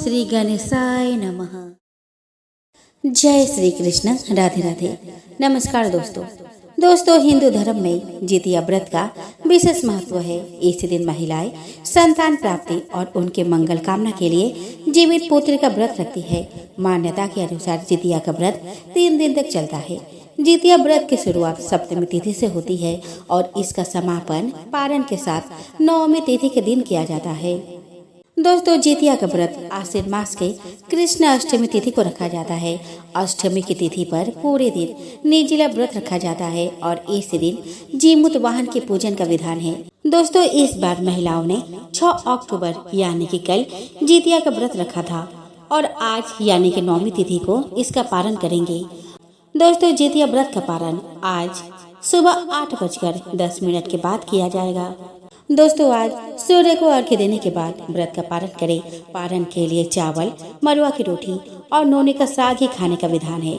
श्री गणेशाय नमः। जय श्री कृष्ण। राधे राधे। नमस्कार दोस्तों हिंदू धर्म में जितिया व्रत का विशेष महत्व है। इस दिन महिलाएं संतान प्राप्ति और उनके मंगल कामना के लिए जीवित पुत्र का व्रत रखती है। मान्यता के अनुसार जितिया का व्रत 3 दिन तक चलता है। जितिया व्रत की शुरुआत सप्तमी तिथि से होती है और इसका समापन पारण के साथ नवमी तिथि के दिन किया जाता है। दोस्तों, जितिया का व्रत आश्विन मास के कृष्ण अष्टमी तिथि को रखा जाता है। अष्टमी की तिथि पर पूरे दिन निर्जला व्रत रखा जाता है और इस दिन जीमूत वाहन के पूजन का विधान है। दोस्तों, इस बार महिलाओं ने 6 अक्टूबर यानी कि कल जितिया का व्रत रखा था और आज यानी कि नौमी तिथि को इसका पारण करेंगे। दोस्तों, जितिया व्रत का पारण आज सुबह 8:10 के बाद किया जाएगा। दोस्तों, आज सूर्य को अर्घ्य देने के बाद व्रत का पारण करें। पारण के लिए चावल, मरुआ की रोटी और नोनी का साग ही खाने का विधान है।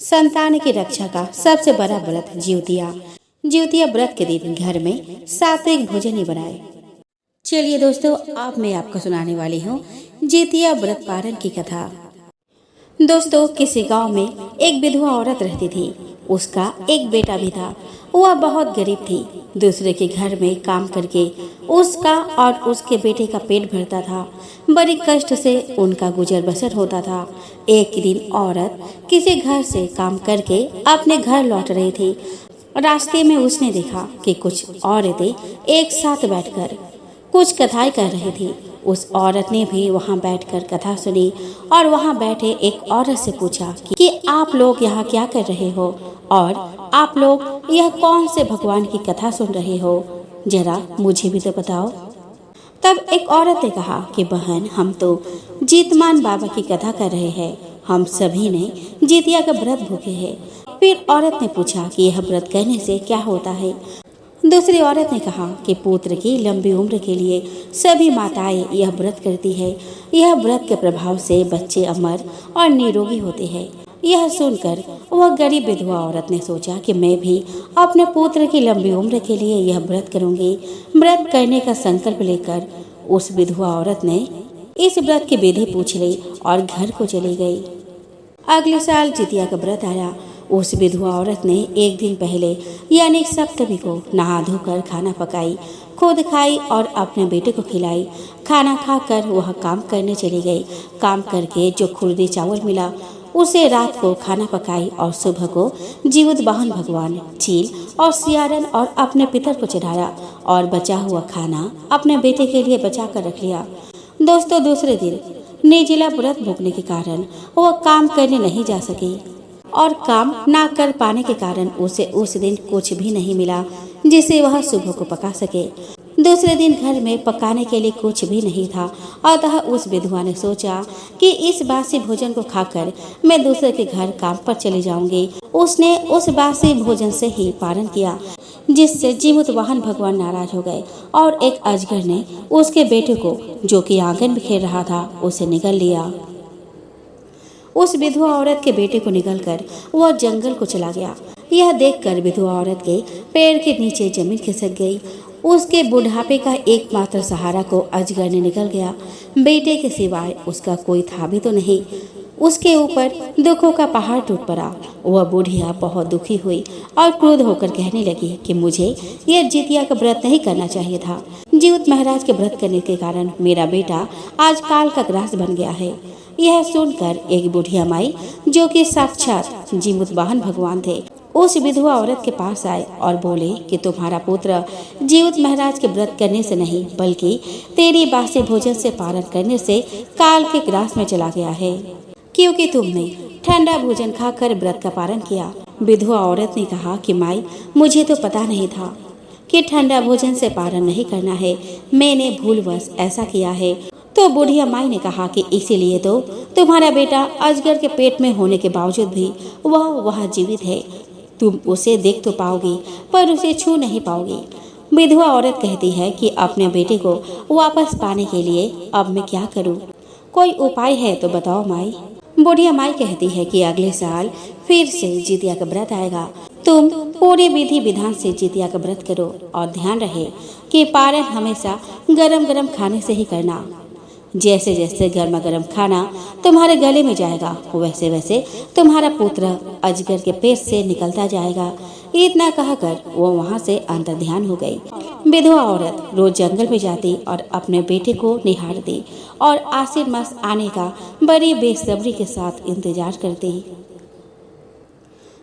संतान की रक्षा का सबसे बड़ा व्रत जितिया व्रत के दिन घर में सात्विक भोजन ही बनाए। चलिए दोस्तों, अब मैं आपको सुनाने वाली हूँ जितिया व्रत पारण की कथा। दोस्तों, किसी गांव में एक विधवा औरत रहती थी। उसका एक बेटा भी था। वह बहुत गरीब थी। दूसरे के घर में काम करके उसका और उसके बेटे का पेट भरता था। बड़ी कष्ट से उनका गुजर बसर होता था। एक दिन औरत किसी घर से काम करके अपने घर लौट रही थी। रास्ते में उसने देखा कि कुछ औरतें एक साथ बैठकर कुछ कथाएं कर रही थी। उस औरत ने भी वहां बैठकर कथा सुनी और वहां बैठे एक औरत से पूछा कि आप लोग यहाँ क्या कर रहे हो और आप लोग यह कौन से भगवान की कथा सुन रहे हो, जरा मुझे भी तो बताओ। तब एक औरत ने कहा कि बहन, हम तो जीतमान बाबा की कथा कर रहे हैं। हम सभी ने जितिया का व्रत भूखे हैं। फिर औरत ने पूछा कि यह व्रत करने से क्या होता है। दूसरी औरत ने कहा कि पुत्र की लंबी उम्र के लिए सभी माताएं यह व्रत करती है। यह व्रत के प्रभाव से बच्चे अमर और निरोगी होते हैं। यह सुनकर वह गरीब विधवा औरत ने सोचा कि मैं भी अपने पुत्र की लंबी उम्र के लिए यह व्रत करूंगी। व्रत करने का संकल्प लेकर उस विधवा औरत ने इस व्रत की विधि पूछ ली और घर को चली गई। अगले साल जितिया का व्रत आया। उस विधवा औरत ने एक दिन पहले यानी सप्तमी को नहा धोकर खाना पकाई, खुद खाई और अपने बेटे को खिलाई। खाना खाकर वह काम करने चली गई। काम करके जो खुर्दी चावल मिला उसे रात को खाना पकाई और सुबह को जीवित वाहन भगवान, चील और सियारन और अपने पितर को चढ़ाया और बचा हुआ खाना अपने बेटे के लिए बचा कर रख लिया। दोस्तों, दूसरे दिन निर्जला व्रत भूखने के कारण वह काम करने नहीं जा सकी और काम ना कर पाने के कारण उसे उस दिन कुछ भी नहीं मिला जिसे वह सुबह को पका सके। दूसरे दिन घर में पकाने के लिए कुछ भी नहीं था। अतः उस विधवा ने सोचा कि इस बासी भोजन को खाकर मैं दूसरे के घर काम पर चली जाऊंगी। उसने उस बासी भोजन से ही पारण किया, जिससे जीमूत वाहन भगवान नाराज हो गए और एक अजगर ने उसके बेटे को, जो कि आंगन में खेल रहा था, उसे निगल लिया। उस विधवा औरत के बेटे को निगलकर वह जंगल को चला गया। यह देखकर विधवा औरत के पैर के नीचे जमीन खिसक गई। उसके बुढ़ापे का एकमात्र सहारा को अजगर ने निगल गया। बेटे के सिवाय उसका कोई था भी तो नहीं। उसके ऊपर दुखों का पहाड़ टूट पड़ा। वह बुढ़िया बहुत दुखी हुई और क्रोध होकर कहने लगी कि मुझे यह जितिया का व्रत नहीं करना चाहिए था। जीवित महाराज के व्रत करने के कारण मेरा बेटा आज काल का ग्रास बन गया है। यह सुनकर एक बुढ़िया माई, जो कि साक्षात जीमूत वाहन भगवान थे, उस विधवा औरत के पास आए और बोले कि तुम्हारा पुत्र जीवित महाराज के व्रत करने से नहीं बल्कि तेरी बासी भोजन से पारण करने से काल के ग्रास में चला गया है, क्योंकि तुमने ठंडा भोजन खाकर व्रत का पारण किया। विधवा औरत ने कहा कि माई, मुझे तो पता नहीं था कि ठंडा भोजन से पारण नहीं करना है। मैंने भूलवश ऐसा किया है। तो बुढ़िया माई ने कहा कि इसीलिए तो तुम्हारा बेटा अजगर के पेट में होने के बावजूद भी वह जीवित है। तुम उसे देख तो पाओगी पर उसे छू नहीं पाओगी। विधवा औरत कहती है कि अपने बेटे को वापस पाने के लिए अब मैं क्या करूं? कोई उपाय है तो बताओ माई। बुढ़िया माई कहती है कि अगले साल फिर से जितिया का व्रत आएगा। तुम पूरे विधि विधान से जितिया का व्रत करो और ध्यान रहे कि पारण हमेशा गरम गरम खाने से ही करना। जैसे जैसे गर्मा गर्म खाना तुम्हारे गले में जाएगा वैसे वैसे तुम्हारा पुत्र अजगर के पेट से निकलता जाएगा। इतना कहकर वो वहाँ से अंतर्ध्यान हो गई। विधवा औरत रोज जंगल में जाती और अपने बेटे को निहारती और आश्विन मास आने का बड़ी बेसब्री के साथ इंतजार करती।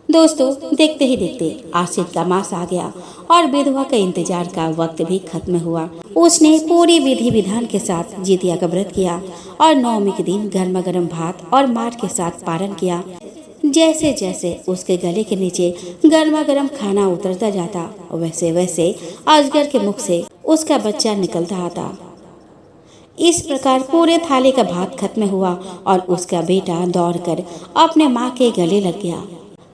दोस्तों, देखते ही देखते आश्विन का मास आ गया और विधवा का इंतजार का वक्त भी खत्म हुआ। उसने पूरी विधि विधान के साथ जितिया का व्रत किया और नवमी के दिन गर्मा गर्म भात और मार के साथ पारण किया। जैसे जैसे उसके गले के नीचे गर्मा गर्म खाना उतरता जाता वैसे वैसे अजगर के मुख से उसका बच्चा निकलता आता। इस प्रकार पूरे थाली का भात खत्म हुआ और उसका बेटा दौड़कर अपने माँ के गले लग गया।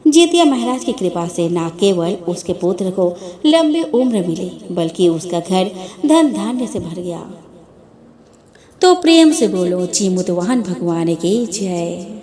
जितिया महाराज की कृपा से न केवल उसके पुत्र को लंबी उम्र मिली बल्कि उसका घर धन धान्य से भर गया। तो प्रेम से बोलो, जी मुतवाहन भगवान की जय।